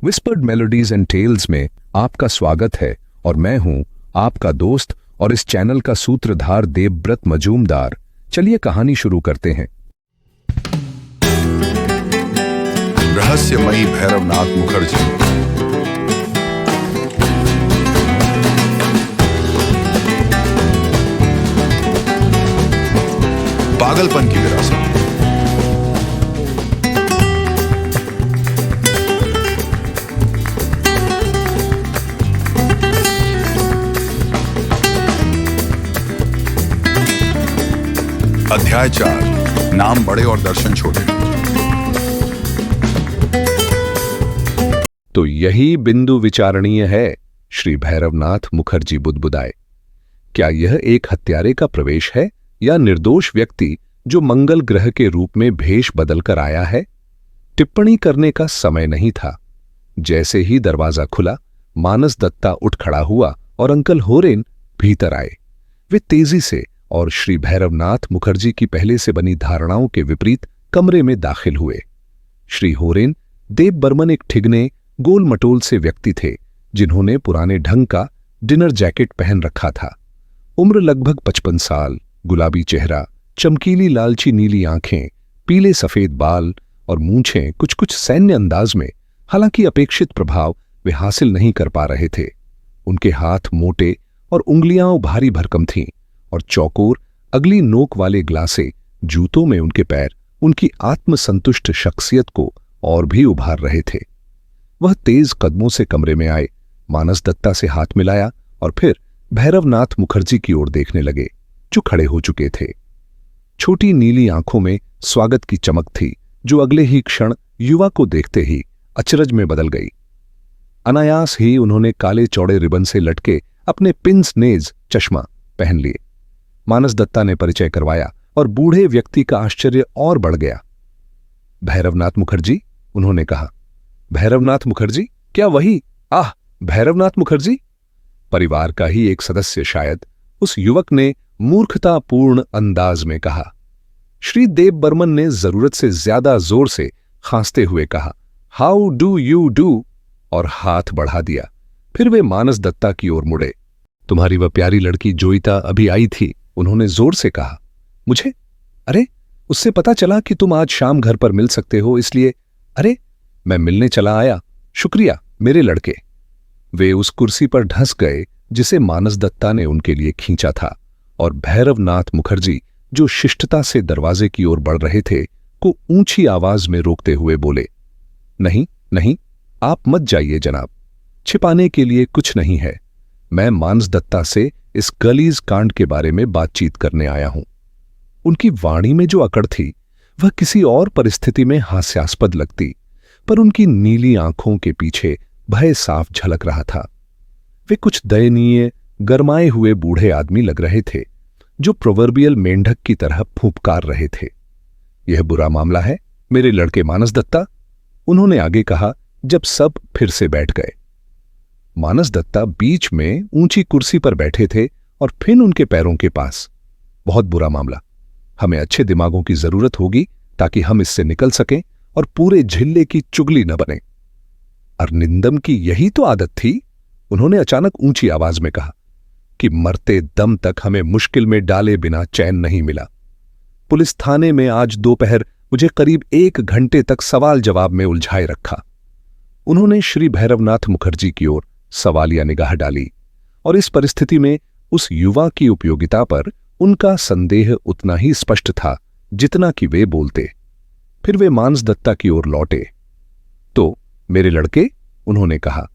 Whispered melodies and tales में आपका स्वागत है और मैं हूं आपका दोस्त और इस चैनल का सूत्रधार देवव्रत मजूमदार। चलिए कहानी शुरू करते हैं। रहस्यमयी भैरवनाथ मुखर्जी। पागलपन की विरासत। अध्याय 4, नाम बड़े और दर्शन छोटे। तो यही बिंदु विचारणीय है, श्री भैरवनाथ मुखर्जी बुदबुदाए। क्या यह एक हत्यारे का प्रवेश है या निर्दोष व्यक्ति जो मंगल ग्रह के रूप में भेष बदलकर आया है? टिप्पणी करने का समय नहीं था। जैसे ही दरवाजा खुला, मानस दत्ता उठ खड़ा हुआ और अंकल होरेन भीतर आए। वे तेजी से और श्री भैरवनाथ मुखर्जी की पहले से बनी धारणाओं के विपरीत कमरे में दाखिल हुए। श्री होरेन देव बर्मन एक ठिगने गोल मटोल से व्यक्ति थे, जिन्होंने पुराने ढंग का डिनर जैकेट पहन रखा था। उम्र लगभग 55 साल, गुलाबी चेहरा, चमकीली लालची नीली आंखें, पीले सफेद बाल और मूंछें कुछ कुछ सैन्य अंदाज में। हालांकि अपेक्षित प्रभाव वे हासिल नहीं कर पा रहे थे। उनके हाथ मोटे और उंगलियां भारी भरकम थीं और चौकोर अगली नोक वाले ग्लासे जूतों में उनके पैर उनकी आत्मसंतुष्ट शख्सियत को और भी उभार रहे थे। वह तेज कदमों से कमरे में आए, मानस दत्ता से हाथ मिलाया और फिर भैरवनाथ मुखर्जी की ओर देखने लगे, जो खड़े हो चुके थे। छोटी नीली आंखों में स्वागत की चमक थी, जो अगले ही क्षण युवा को देखते ही अचरज में बदल गई। अनायास ही उन्होंने काले चौड़े रिबन से लटके अपने पिंस नेज चश्मा पहन लिए। मानस दत्ता ने परिचय करवाया और बूढ़े व्यक्ति का आश्चर्य और बढ़ गया। भैरवनाथ मुखर्जी, उन्होंने कहा। भैरवनाथ मुखर्जी? क्या वही? आह, भैरवनाथ मुखर्जी? परिवार का ही एक सदस्य शायद, उस युवक ने मूर्खतापूर्ण अंदाज में कहा। श्री देव बर्मन ने जरूरत से ज्यादा जोर से खांसते हुए कहा, हाउ डू यू डू, और हाथ बढ़ा दिया। फिर वे मानस दत्ता की ओर मुड़े। तुम्हारी वह प्यारी लड़की जोईता अभी आई थी, उन्होंने जोर से कहा। मुझे? अरे, उससे पता चला कि तुम आज शाम घर पर मिल सकते हो, इसलिए। अरे, मैं मिलने चला आया। शुक्रिया मेरे लड़के। वे उस कुर्सी पर ढस गए जिसे मानस दत्ता ने उनके लिए खींचा था, और भैरवनाथ मुखर्जी, जो शिष्टता से दरवाजे की ओर बढ़ रहे थे, को ऊंची आवाज में रोकते हुए बोले, नहीं नहीं, आप मत जाइए जनाब। छिपाने के लिए कुछ नहीं है। मैं मानस दत्ता से इस गलीज कांड के बारे में बातचीत करने आया हूं। उनकी वाणी में जो अकड़ थी, वह किसी और परिस्थिति में हास्यास्पद लगती, पर उनकी नीली आंखों के पीछे भय साफ झलक रहा था। वे कुछ दयनीय, गरमाए हुए बूढ़े आदमी लग रहे थे, जो प्रोवर्बियल मेंढक की तरह फूंफकार रहे थे। यह बुरा मामला है मेरे लड़के मानस दत्ता, उन्होंने आगे कहा जब सब फिर से बैठ गए। मानस दत्ता बीच में ऊंची कुर्सी पर बैठे थे और फिर उनके पैरों के पास। बहुत बुरा मामला। हमें अच्छे दिमागों की जरूरत होगी ताकि हम इससे निकल सकें और पूरे झिल्ले की चुगली न बने। अरनिंदम की यही तो आदत थी, उन्होंने अचानक ऊंची आवाज में कहा, कि मरते दम तक हमें मुश्किल में डाले बिना चैन नहीं मिला। पुलिस थाने में आज दोपहर मुझे करीब 1 घंटे तक सवाल जवाब में उलझाए रखा। उन्होंने श्री भैरवनाथ मुखर्जी की ओर सवालिया निगाह डाली, और इस परिस्थिति में उस युवा की उपयोगिता पर उनका संदेह उतना ही स्पष्ट था जितना कि वे बोलते। फिर वे मानस दत्ता की ओर लौटे। तो मेरे लड़के, उन्होंने कहा,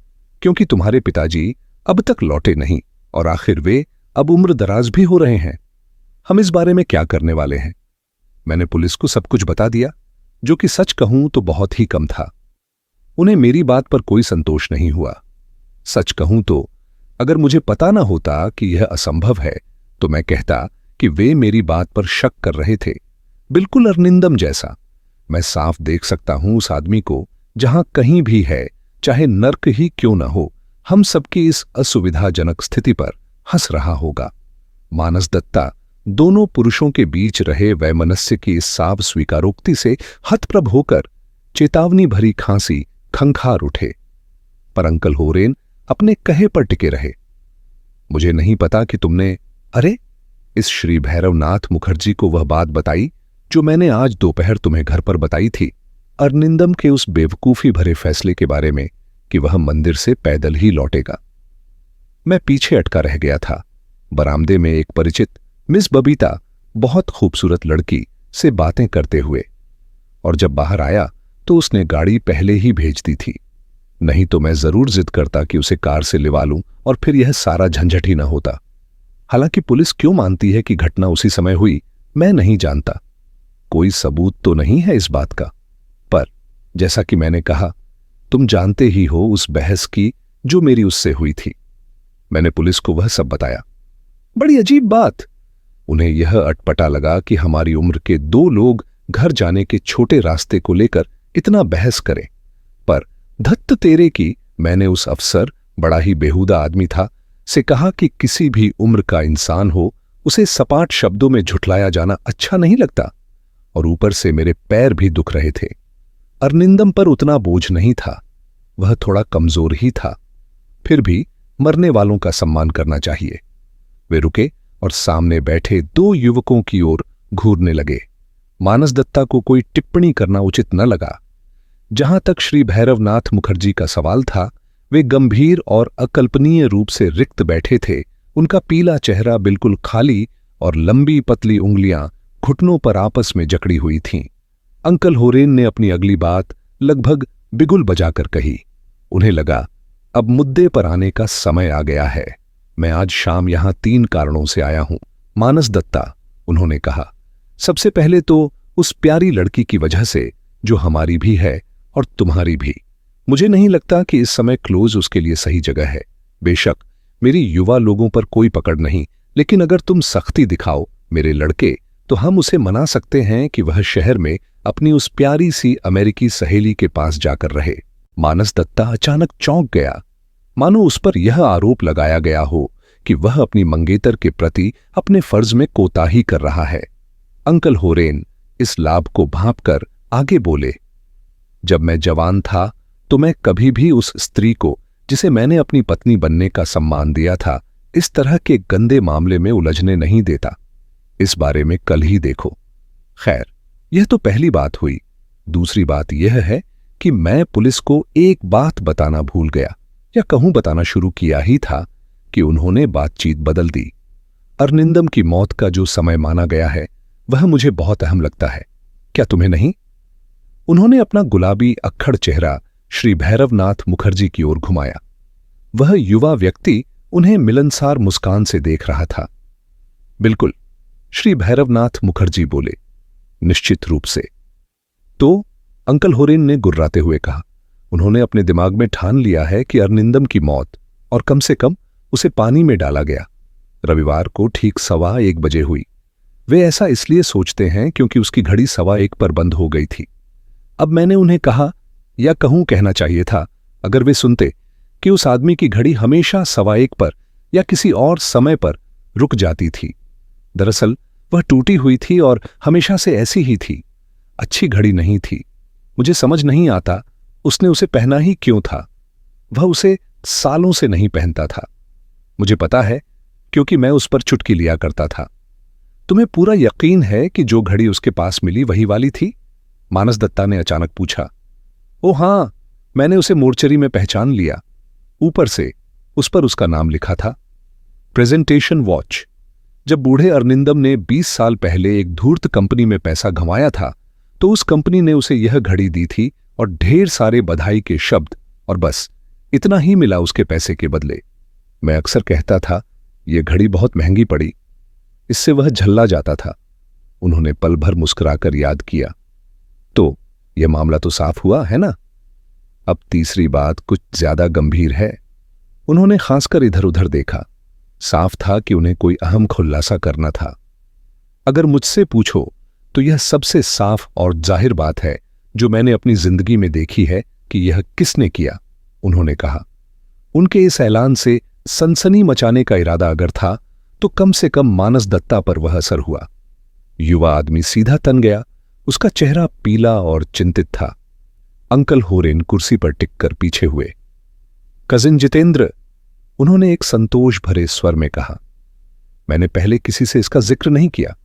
क्योंकि तुम्हारे पिताजी अब तक लौटे नहीं और आखिर वे अब उम्र दराज भी हो रहे हैं, हम इस बारे में क्या करने वाले हैं? मैंने पुलिस को सब कुछ बता दिया, जो कि सच कहूं तो बहुत ही कम था। उन्हें मेरी बात पर कोई संतोष नहीं हुआ। सच कहूं तो अगर मुझे पता ना होता कि यह असंभव है, तो मैं कहता कि वे मेरी बात पर शक कर रहे थे, बिल्कुल अरनिंदम जैसा। मैं साफ देख सकता हूं उस आदमी को, जहां कहीं भी है, चाहे नर्क ही क्यों न हो, हम सबकी इस असुविधाजनक स्थिति पर हंस रहा होगा। मानस दत्ता दोनों पुरुषों के बीच रहे वैमनस्य की इस साफ स्वीकारोक्ति से हतप्रभ होकर चेतावनी भरी खांसी खंखार उठे पर अंकल होरेन अपने कहे पर टिके रहे। मुझे नहीं पता कि तुमने अरे इस श्री भैरवनाथ मुखर्जी को वह बात बताई जो मैंने आज दोपहर तुम्हें घर पर बताई थी, अरनिंदम के उस बेवकूफी भरे फैसले के बारे में कि वह मंदिर से पैदल ही लौटेगा। मैं पीछे अटका रह गया था। बरामदे में एक परिचित मिस बबीता, बहुत खूबसूरत लड़की, से बातें करते हुए, और जब बाहर आया तो उसने गाड़ी पहले ही भेज दी थी। नहीं तो मैं जरूर जिद करता कि उसे कार से लिवा लूं और फिर यह सारा झंझट ही न होता। हालांकि पुलिस क्यों मानती है कि घटना उसी समय हुई, मैं नहीं जानता। कोई सबूत तो नहीं है इस बात का, पर जैसा कि मैंने कहा, तुम जानते ही हो उस बहस की जो मेरी उससे हुई थी। मैंने पुलिस को वह सब बताया। बड़ी अजीब बात, उन्हें यह अटपटा लगा कि हमारी उम्र के दो लोग घर जाने के छोटे रास्ते को लेकर इतना बहस करें। पर धत्त तेरे की, मैंने उस अफसर, बड़ा ही बेहुदा आदमी था, से कहा कि किसी भी उम्र का इंसान हो, उसे सपाट शब्दों में झुठलाया जाना अच्छा नहीं लगता। और ऊपर से मेरे पैर भी दुख रहे थे। अरनिंदम पर उतना बोझ नहीं था, वह थोड़ा कमजोर ही था। फिर भी मरने वालों का सम्मान करना चाहिए। वे रुके और सामने बैठे दो युवकों की ओर घूरने लगे। मानस दत्ता को कोई टिप्पणी करना उचित न लगा। जहां तक श्री भैरवनाथ मुखर्जी का सवाल था, वे गंभीर और अकल्पनीय रूप से रिक्त बैठे थे। उनका पीला चेहरा बिल्कुल खाली और लंबी पतली उंगलियां घुटनों पर आपस में जकड़ी हुई थीं। अंकल होरेन ने अपनी अगली बात लगभग बिगुल बजाकर कही। उन्हें लगा अब मुद्दे पर आने का समय आ गया है। मैं आज शाम यहां 3 कारणों से आया हूं, मानस दत्ता, उन्होंने कहा। सबसे पहले तो उस प्यारी लड़की की वजह से, जो हमारी भी है और तुम्हारी भी। मुझे नहीं लगता कि इस समय क्लोज उसके लिए सही जगह है। बेशक मेरी युवा लोगों पर कोई पकड़ नहीं, लेकिन अगर तुम सख्ती दिखाओ मेरे लड़के, तो हम उसे मना सकते हैं कि वह शहर में अपनी उस प्यारी सी अमेरिकी सहेली के पास जाकर रहे। मानस दत्ता अचानक चौंक गया, मानो उस पर यह आरोप लगाया गया हो कि वह अपनी मंगेतर के प्रति अपने फर्ज में कोताही कर रहा है। अंकल होरेन इस लाभ को भांपकर आगे बोले, जब मैं जवान था तो मैं कभी भी उस स्त्री को, जिसे मैंने अपनी पत्नी बनने का सम्मान दिया था, इस तरह के गंदे मामले में उलझने नहीं देता। इस बारे में कल ही देखो। खैर, यह तो पहली बात हुई। दूसरी बात यह है कि मैं पुलिस को एक बात बताना भूल गया, या कहूं बताना शुरू किया ही था, कि उन्होंने बातचीत बदल दी। अरनिंदम की मौत का जो समय माना गया है, वह मुझे बहुत अहम लगता है। क्या तुम्हें नहीं? उन्होंने अपना गुलाबी अक्खड़ चेहरा श्री भैरवनाथ मुखर्जी की ओर घुमाया। वह युवा व्यक्ति उन्हें मिलनसार मुस्कान से देख रहा था। बिल्कुल, श्री भैरवनाथ मुखर्जी बोले, निश्चित रूप से। तो अंकल होरेन ने गुर्राते हुए कहा, उन्होंने अपने दिमाग में ठान लिया है कि अरनिंदम की मौत, और कम से कम उसे पानी में डाला गया, रविवार को ठीक 1:15 बजे हुई। वे ऐसा इसलिए सोचते हैं क्योंकि उसकी घड़ी 1:15 पर बंद हो गई थी। अब मैंने उन्हें कहा, या कहूं कहना चाहिए था, अगर वे सुनते, कि उस आदमी की घड़ी हमेशा 1:15 पर या किसी और समय पर रुक जाती थी। दरअसल वह टूटी हुई थी और हमेशा से ऐसी ही थी। अच्छी घड़ी नहीं थी। मुझे समझ नहीं आता उसने उसे पहना ही क्यों था। वह उसे सालों से नहीं पहनता था। मुझे पता है, क्योंकि मैं उस पर चुटकी लिया करता था। तुम्हें पूरा यकीन है कि जो घड़ी उसके पास मिली वही वाली थी? मानस दत्ता ने अचानक पूछा। ओ हां, मैंने उसे मोर्चरी में पहचान लिया। ऊपर से उस पर उसका नाम लिखा था, प्रेजेंटेशन वॉच। जब बूढ़े अरनिंदम ने 20 साल पहले एक धूर्त कंपनी में पैसा गंवाया था, तो उस कंपनी ने उसे यह घड़ी दी थी और ढेर सारे बधाई के शब्द, और बस इतना ही मिला उसके पैसे के बदले। मैं अक्सर कहता था, यह घड़ी बहुत महंगी पड़ी। इससे वह झल्ला जाता था। उन्होंने पल भर मुस्कुराकर याद किया। तो यह मामला तो साफ हुआ है ना? अब तीसरी बात कुछ ज्यादा गंभीर है। उन्होंने खासकर इधर उधर देखा। साफ था कि उन्हें कोई अहम खुलासा करना था। अगर मुझसे पूछो तो यह सबसे साफ और जाहिर बात है जो मैंने अपनी जिंदगी में देखी है कि यह किसने किया, उन्होंने कहा। उनके इस ऐलान से सनसनी मचाने का इरादा अगर था, तो कम से कम मानस दत्ता पर वह असर हुआ। युवा आदमी सीधा तन गया। उसका चेहरा पीला और चिंतित था। अंकल होरेन कुर्सी पर टिककर पीछे हुए। कजिन जितेंद्र, उन्होंने एक संतोष भरे स्वर में कहा। मैंने पहले किसी से इसका जिक्र नहीं किया।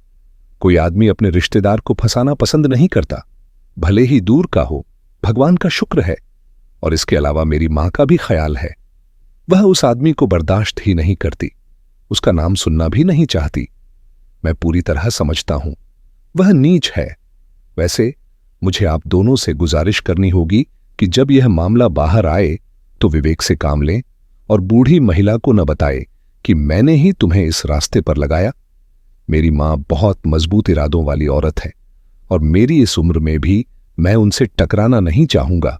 कोई आदमी अपने रिश्तेदार को फंसाना पसंद नहीं करता, भले ही दूर का हो। भगवान का शुक्र है, और इसके अलावा मेरी मां का भी ख्याल है। वह उस आदमी को बर्दाश्त ही नहीं करती, उसका नाम सुनना भी नहीं चाहती। मैं पूरी तरह समझता हूं वह नीच है। वैसे मुझे आप दोनों से गुजारिश करनी होगी कि जब यह मामला बाहर आए तो विवेक से काम लें और बूढ़ी महिला को न बताए कि मैंने ही तुम्हें इस रास्ते पर लगाया। मेरी मां बहुत मजबूत इरादों वाली औरत है, और मेरी इस उम्र में भी मैं उनसे टकराना नहीं चाहूंगा।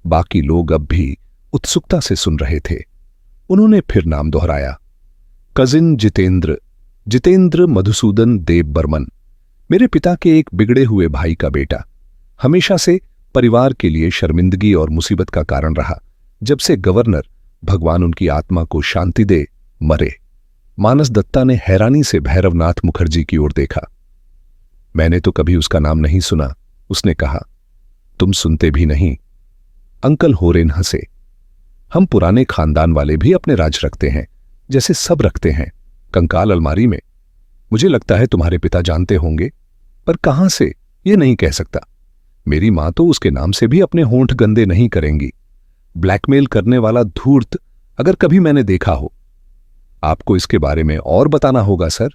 बाकी लोग अब भी उत्सुकता से सुन रहे थे। उन्होंने फिर नाम दोहराया, कजिन जितेंद्र, जितेंद्र मधुसूदन देव बर्मन, मेरे पिता के एक बिगड़े हुए भाई का बेटा। हमेशा से परिवार के लिए शर्मिंदगी और मुसीबत का कारण रहा। जब से गवर्नर, भगवान उनकी आत्मा को शांति दे, मरे। मानस दत्ता ने हैरानी से भैरवनाथ मुखर्जी की ओर देखा। मैंने तो कभी उसका नाम नहीं सुना, उसने कहा। तुम सुनते भी नहीं। अंकल होरेन हंसे। हम पुराने खानदान वाले भी अपने राज रखते हैं, जैसे सब रखते हैं, कंकाल अलमारी में। मुझे लगता है तुम्हारे पिता जानते होंगे, पर कहां से ये नहीं कह सकता। मेरी मां तो उसके नाम से भी अपने होंठ गंदे नहीं करेंगी। ब्लैकमेल करने वाला धूर्त अगर कभी मैंने देखा हो। आपको इसके बारे में और बताना होगा सर,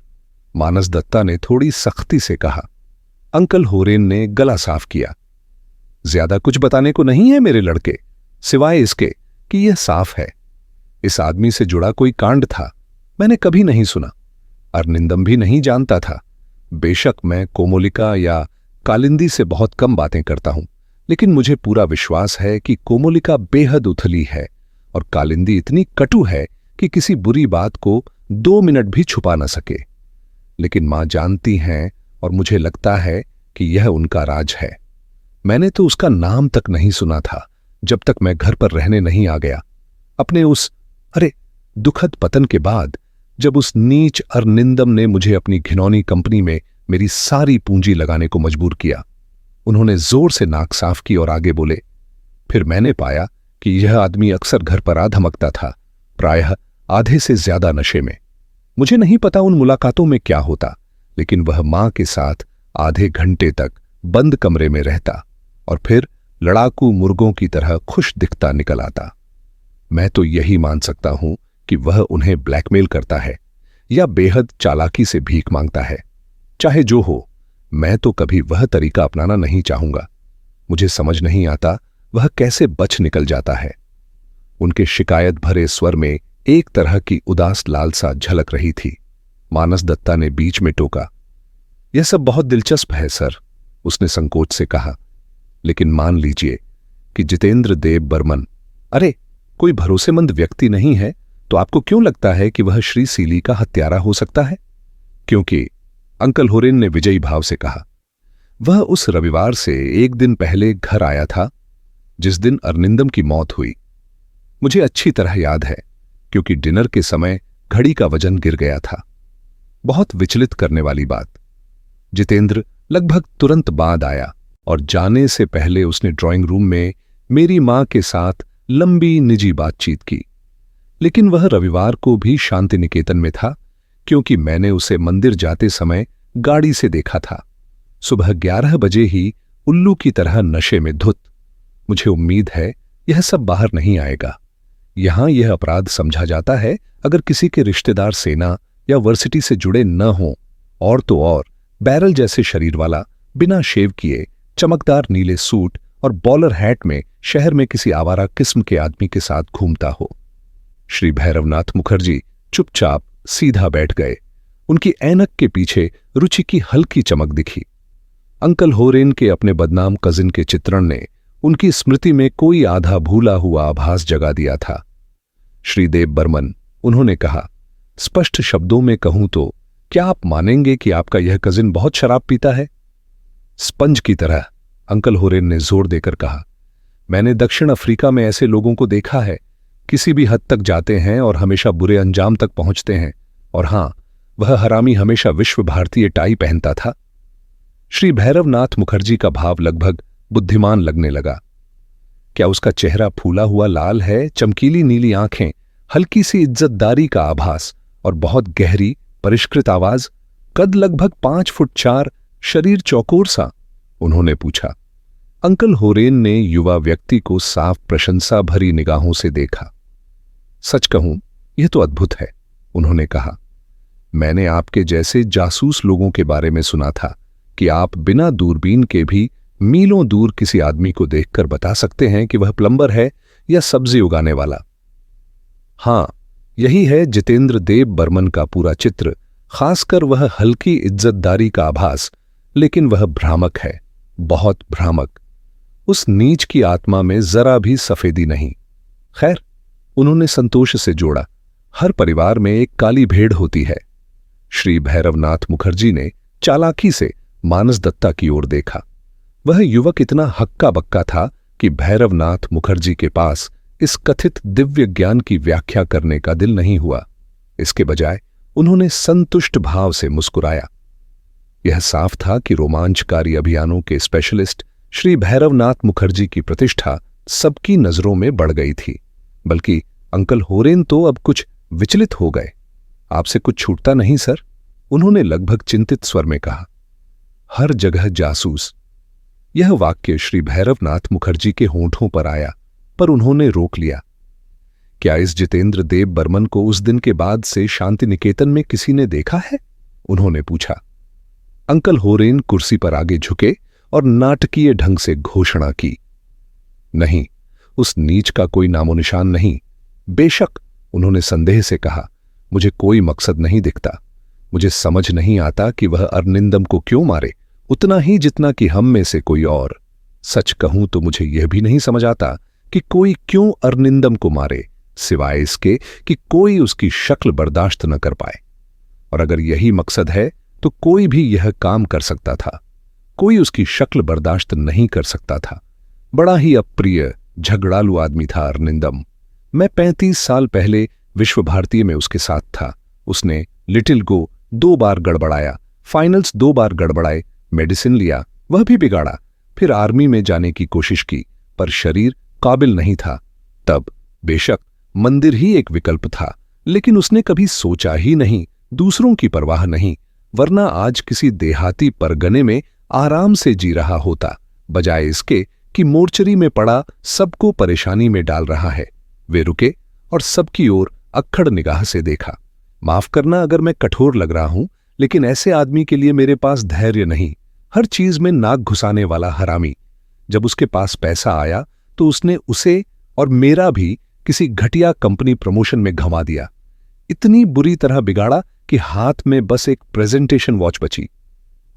मानस दत्ता ने थोड़ी सख्ती से कहा। अंकल होरेन ने गला साफ किया। ज्यादा कुछ बताने को नहीं है मेरे लड़के, सिवाय इसके कि यह साफ है इस आदमी से जुड़ा कोई कांड था। मैंने कभी नहीं सुना, अरनिंदम भी नहीं जानता था। बेशक मैं कोमोलिका या कालिंदी से बहुत कम बातें करता हूं, लेकिन मुझे पूरा विश्वास है कि कोमोलिका बेहद उथली है और कालिंदी इतनी कटु है कि किसी बुरी बात को 2 मिनट भी छुपा न सके। लेकिन मां जानती हैं, और मुझे लगता है कि यह उनका राज है। मैंने तो उसका नाम तक नहीं सुना था जब तक मैं घर पर रहने नहीं आ गया। अपने उस दुखद पतन के बाद, जब उस नीच अरनिंदम ने मुझे अपनी घिनौनी कंपनी में मेरी सारी पूंजी लगाने को मजबूर किया। उन्होंने जोर से नाक साफ की और आगे बोले, फिर मैंने पाया कि यह आदमी अक्सर घर पर आ धमकता था, प्रायः आधे से ज्यादा नशे में। मुझे नहीं पता उन मुलाकातों में क्या होता, लेकिन वह मां के साथ आधे घंटे तक बंद कमरे में रहता और फिर लड़ाकू मुर्गों की तरह खुश दिखता निकल आता। मैं तो यही मान सकता हूं कि वह उन्हें ब्लैकमेल करता है या बेहद चालाकी से भीख मांगता है। चाहे जो हो, मैं तो कभी वह तरीका अपनाना नहीं चाहूंगा। मुझे समझ नहीं आता वह कैसे बच निकल जाता है। उनके शिकायत भरे स्वर में एक तरह की उदास लालसा झलक रही थी। मानस दत्ता ने बीच में टोका, यह सब बहुत दिलचस्प है सर, उसने संकोच से कहा। लेकिन मान लीजिए कि जितेंद्र देव बर्मन कोई भरोसेमंद व्यक्ति नहीं है, तो आपको क्यों लगता है कि वह श्री सीली का हत्यारा हो सकता है? क्योंकि, अंकल होरेन ने विजयी भाव से कहा, वह उस रविवार से 1 दिन पहले घर आया था जिस दिन अरनिंदम की मौत हुई। मुझे अच्छी तरह याद है, क्योंकि डिनर के समय घड़ी का वजन गिर गया था। बहुत विचलित करने वाली बात। जितेंद्र लगभग तुरंत बाद आया और जाने से पहले उसने ड्राइंग रूम में मेरी मां के साथ लंबी निजी बातचीत की। लेकिन वह रविवार को भी शांति निकेतन में था, क्योंकि मैंने उसे मंदिर जाते समय गाड़ी से देखा था। सुबह 11 बजे ही उल्लू की तरह नशे में धुत। मुझे उम्मीद है यह सब बाहर नहीं आएगा। यहां यह अपराध समझा जाता है अगर किसी के रिश्तेदार सेना या वर्सिटी से जुड़े न हों, और तो और बैरल जैसे शरीर वाला, बिना शेव किए, चमकदार नीले सूट और बॉलर हैट में शहर में किसी आवारा किस्म के आदमी के साथ घूमता हो। श्री भैरवनाथ मुखर्जी चुपचाप सीधा बैठ गए। उनकी ऐनक के पीछे रुचि की हल्की चमक दिखी। अंकल होरेन के अपने बदनाम कजिन के चित्रण ने उनकी स्मृति में कोई आधा भूला हुआ आभास जगा दिया था। श्रीदेव बर्मन, उन्होंने कहा, स्पष्ट शब्दों में कहूं तो क्या आप मानेंगे कि आपका यह कजिन बहुत शराब पीता है? स्पंज की तरह, अंकल होरेन ने जोर देकर कहा। मैंने दक्षिण अफ्रीका में ऐसे लोगों को देखा है, किसी भी हद तक जाते हैं और हमेशा बुरे अंजाम तक पहुंचते हैं। और हां, वह हरामी हमेशा विश्व भारतीय टाई पहनता था। श्री भैरवनाथ मुखर्जी का भाव लगभग बुद्धिमान लगने लगा। क्या उसका चेहरा फूला हुआ लाल है, चमकीली नीली आंखें, हल्की सी इज्जतदारी का आभास और बहुत गहरी परिष्कृत आवाज, कद लगभग 5 फुट 4, शरीर चौकोर सा? उन्होंने पूछा। अंकल होरेन ने युवा व्यक्ति को साफ प्रशंसा भरी निगाहों से देखा। सच कहूं, यह तो अद्भुत है, उन्होंने कहा। मैंने आपके जैसे जासूस लोगों के बारे में सुना था कि आप बिना दूरबीन के भी मीलों दूर किसी आदमी को देखकर बता सकते हैं कि वह प्लम्बर है या सब्जी उगाने वाला। हां, यही है जितेंद्र देव बर्मन का पूरा चित्र, खासकर वह हल्की इज्जतदारी का आभास, लेकिन वह भ्रामक है, बहुत भ्रामक। उस नीच की आत्मा में जरा भी सफेदी नहीं। खैर, उन्होंने संतोष से जोड़ा, हर परिवार में एक काली भेड़ होती है। श्री भैरवनाथ मुखर्जी ने चालाकी से मानस दत्ता की ओर देखा। वह युवक इतना हक्का बक्का था कि भैरवनाथ मुखर्जी के पास इस कथित दिव्य ज्ञान की व्याख्या करने का दिल नहीं हुआ। इसके बजाय उन्होंने संतुष्ट भाव से मुस्कुराया। यह साफ था कि रोमांचकारी अभियानों के स्पेशलिस्ट श्री भैरवनाथ मुखर्जी की प्रतिष्ठा सबकी नजरों में बढ़ गई थी, बल्कि अंकल होरेन तो अब कुछ विचलित हो गए। आपसे कुछ छूटता नहीं सर, उन्होंने लगभग चिंतित स्वर में कहा। हर जगह जासूस। यह वाक्य श्री भैरवनाथ मुखर्जी के होंठों पर आया, पर उन्होंने रोक लिया। क्या इस जितेंद्र देव बर्मन को उस दिन के बाद से शांति निकेतन में किसी ने देखा है? उन्होंने पूछा। अंकल होरेन कुर्सी पर आगे झुके और नाटकीय ढंग से घोषणा की। नहीं, उस नीच का कोई नामोनिशान नहीं। बेशक, उन्होंने संदेह से कहा, मुझे कोई मकसद नहीं दिखता। मुझे समझ नहीं आता कि वह अरनिंदम को क्यों मारे, उतना ही जितना कि हम में से कोई और। सच कहूं तो मुझे यह भी नहीं समझ आता कि कोई क्यों अरनिंदम को मारे, सिवाय इसके कि कोई उसकी शक्ल बर्दाश्त न कर पाए। और अगर यही मकसद है तो कोई भी यह काम कर सकता था। कोई उसकी शक्ल बर्दाश्त नहीं कर सकता था। बड़ा ही अप्रिय, झगड़ालू आदमी था अरनिंदम। मैं 35 साल पहले विश्व भारती में उसके साथ था। उसने लिटिल गो 2 बार गड़बड़ाया, फाइनल्स 2 बार गड़बड़ाए, मेडिसिन लिया, वह भी बिगाड़ा, फिर आर्मी में जाने की कोशिश की, पर शरीर काबिल नहीं था। तब बेशक मंदिर ही एक विकल्प था, लेकिन उसने कभी सोचा ही नहीं, दूसरों की परवाह नहीं, वरना आज किसी देहाती परगने में आराम से जी रहा होता, बजाय इसके कि मोर्चरी में पड़ा सबको परेशानी में डाल रहा है। वे रुके और सबकी ओर अक्खड़ निगाह से देखा। माफ करना अगर मैं कठोर लग रहा हूं, लेकिन ऐसे आदमी के लिए मेरे पास धैर्य नहीं। हर चीज में नाक घुसाने वाला हरामी। जब उसके पास पैसा आया तो उसने उसे और मेरा भी किसी घटिया कंपनी प्रमोशन में घमा दिया। इतनी बुरी तरह बिगाड़ा कि हाथ में बस एक प्रेजेंटेशन वॉच बची,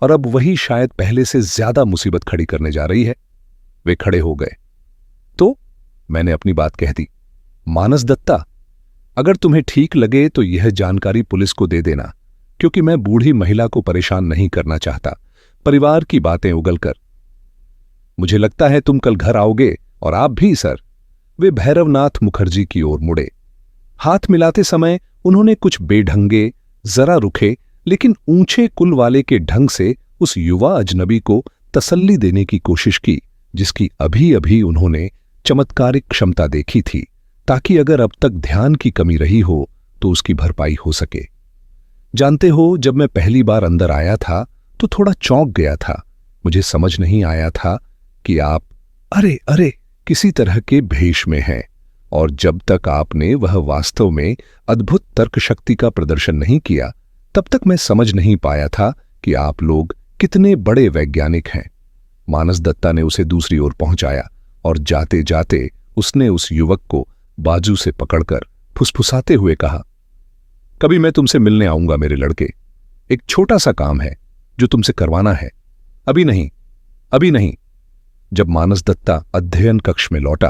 और अब वही शायद पहले से ज्यादा मुसीबत खड़ी करने जा रही है। वे खड़े हो गए। तो मैंने अपनी बात कह दी। मानस दत्ता, अगर तुम्हें ठीक लगे तो यह जानकारी पुलिस को दे देना, क्योंकि मैं बूढ़ी महिला को परेशान नहीं करना चाहता, परिवार की बातें उगलकर। मुझे लगता है तुम कल घर आओगे, और आप भी सर। वे भैरवनाथ मुखर्जी की ओर मुड़े। हाथ मिलाते समय उन्होंने कुछ बेढंगे, जरा रुखे लेकिन ऊंचे कुल वाले के ढंग से उस युवा अजनबी को तसल्ली देने की कोशिश की, जिसकी अभी अभी उन्होंने चमत्कारिक क्षमता देखी थी, ताकि अगर अब तक ध्यान की कमी रही हो तो उसकी भरपाई हो सके। जानते हो, जब मैं पहली बार अंदर आया था तो थोड़ा चौंक गया था। मुझे समझ नहीं आया था कि आप अरे किसी तरह के भेष में हैं, और जब तक आपने वह वास्तव में अद्भुत तर्क शक्ति का प्रदर्शन नहीं किया, तब तक मैं समझ नहीं पाया था कि आप लोग कितने बड़े वैज्ञानिक हैं। मानस दत्ता ने उसे दूसरी ओर पहुंचाया, और जाते जाते उसने उस युवक को बाजू से पकड़कर फुसफुसाते हुए कहा, कभी मैं तुमसे मिलने आऊंगा मेरे लड़के। एक छोटा सा काम है जो तुमसे करवाना है। अभी नहीं। जब मानस दत्ता अध्ययन कक्ष में लौटा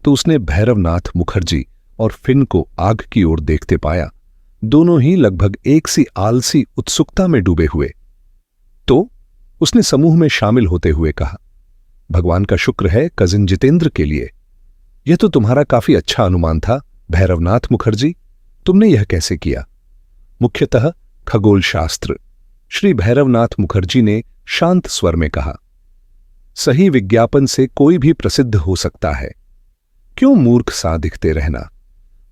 तो उसने भैरवनाथ मुखर्जी और फिन को आग की ओर देखते पाया। दोनों ही लगभग एक सी आलसी उत्सुकता में डूबे हुए। तो उसने समूह में शामिल होते हुए कहा, भगवान का शुक्र है कजिन जितेंद्र के लिए। यह तो तुम्हारा काफी अच्छा अनुमान था भैरवनाथ मुखर्जी। तुमने यह कैसे किया? मुख्यतः खगोल शास्त्र, श्री भैरवनाथ मुखर्जी ने शांत स्वर में कहा। सही विज्ञापन से कोई भी प्रसिद्ध हो सकता है, क्यों मूर्ख सा दिखते रहना?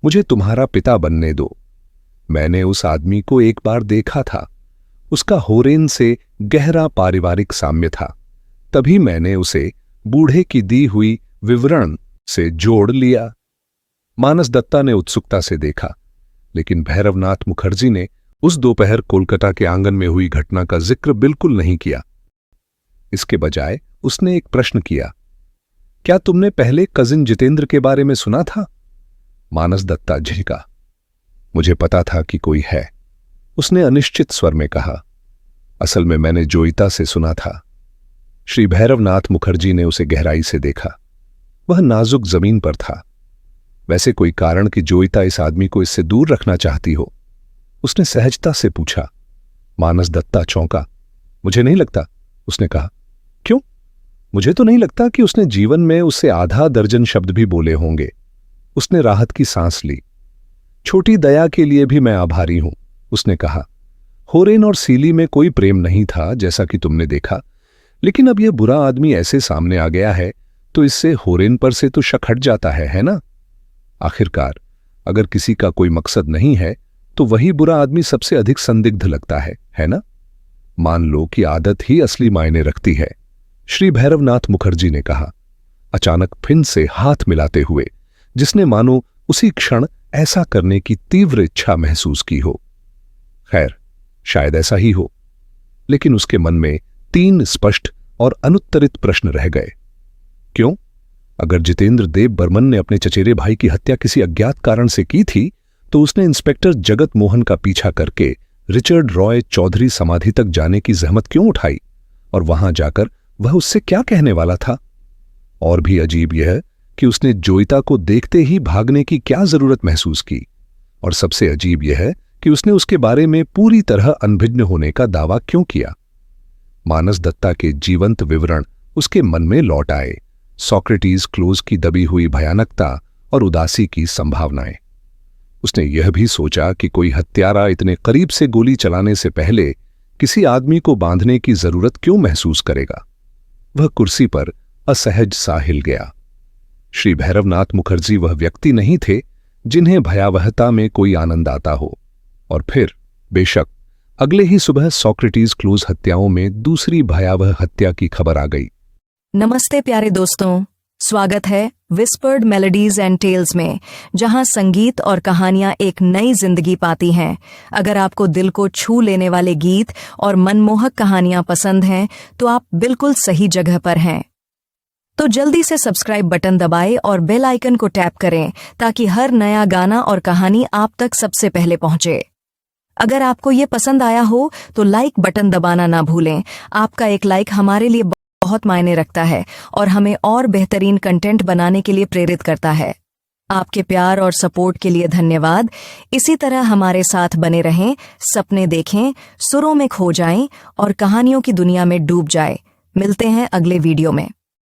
मुझे तुम्हारा पिता बनने दो। मैंने उस आदमी को एक बार देखा था। उसका होरेन से गहरा पारिवारिक साम्य था। तभी मैंने उसे बूढ़े की दी हुई विवरण से जोड़ लिया। मानस दत्ता ने उत्सुकता से देखा, लेकिन भैरवनाथ मुखर्जी ने उस दोपहर कोलकाता के आंगन में हुई घटना का जिक्र बिल्कुल नहीं किया। इसके बजाय उसने एक प्रश्न किया, क्या तुमने पहले कजिन जितेंद्र के बारे में सुना था? मानस दत्ता झिझका। मुझे पता था कि कोई है, उसने अनिश्चित स्वर में कहा। असल में मैंने जोईता से सुना था। श्री भैरवनाथ मुखर्जी ने उसे गहराई से देखा। वह नाजुक जमीन पर था। वैसे कोई कारण कि जोईता इस आदमी को इससे दूर रखना चाहती हो? उसने सहजता से पूछा। मानस दत्ता चौंका। मुझे नहीं लगता, उसने कहा। क्यों? मुझे तो नहीं लगता कि उसने जीवन में उससे आधा दर्जन शब्द भी बोले होंगे। उसने राहत की सांस ली। छोटी दया के लिए भी मैं आभारी हूं, उसने कहा। होरेन और सीली में कोई प्रेम नहीं था, जैसा कि तुमने देखा, लेकिन अब यह बुरा आदमी ऐसे सामने आ गया है तो इससे होरेन पर से तो शक हट जाता है ना? आखिरकार अगर किसी का कोई मकसद नहीं है तो वही बुरा आदमी सबसे अधिक संदिग्ध लगता है ना? मान लो कि आदत ही असली मायने रखती है, श्री भैरवनाथ मुखर्जी ने कहा, अचानक फिन से हाथ मिलाते हुए, जिसने मानो उसी क्षण ऐसा करने की तीव्र इच्छा महसूस की हो। खैर, शायद ऐसा ही हो, लेकिन उसके मन में 3 स्पष्ट और अनुत्तरित प्रश्न रह गए। क्यों? अगर जितेंद्र देव बर्मन ने अपने चचेरे भाई की हत्या किसी अज्ञात कारण से की थी, तो उसने इंस्पेक्टर जगत मोहन का पीछा करके रिचर्ड रॉय चौधरी समाधि तक जाने की जहमत क्यों उठाई? और वहां जाकर वह उससे क्या कहने वाला था? और भी अजीब यह कि उसने जोईता को देखते ही भागने की क्या जरूरत महसूस की? और सबसे अजीब यह कि उसने उसके बारे में पूरी तरह अनभिज्ञ होने का दावा क्यों किया? मानस दत्ता के जीवंत विवरण उसके मन में लौट आए। सोक्रेटिस क्लोज की दबी हुई भयानकता और उदासी की संभावनाएं। उसने यह भी सोचा कि कोई हत्यारा इतने करीब से गोली चलाने से पहले किसी आदमी को बांधने की जरूरत क्यों महसूस करेगा? वह कुर्सी पर असहज सा हिल गया। श्री भैरवनाथ मुखर्जी वह व्यक्ति नहीं थे जिन्हें भयावहता में कोई आनंद आता हो। और फिर बेशक अगले ही सुबह सोक्रेटिस क्लोज हत्याओं में दूसरी भयावह हत्या की खबर आ गई। नमस्ते प्यारे दोस्तों, स्वागत है विस्पर्ड मेलोडीज एंड टेल्स में, जहां संगीत और कहानियां एक नई जिंदगी पाती हैं। अगर आपको दिल को छू लेने वाले गीत और मनमोहक कहानियां पसंद हैं, तो आप बिल्कुल सही जगह पर हैं। तो जल्दी से सब्सक्राइब बटन दबाएं और बेल आइकन को टैप करें ताकि हर नया गाना और कहानी आप तक सबसे पहले पहुंचे। अगर आपको ये पसंद आया हो तो लाइक बटन दबाना ना भूलें। आपका एक लाइक हमारे लिए बहुत मायने रखता है और हमें और बेहतरीन कंटेंट बनाने के लिए प्रेरित करता है। आपके प्यार और सपोर्ट के लिए धन्यवाद। इसी तरह हमारे साथ बने रहें, सपने देखें, सुरों में खो जाएं और कहानियों की दुनिया में डूब जाएं। मिलते हैं अगले वीडियो में।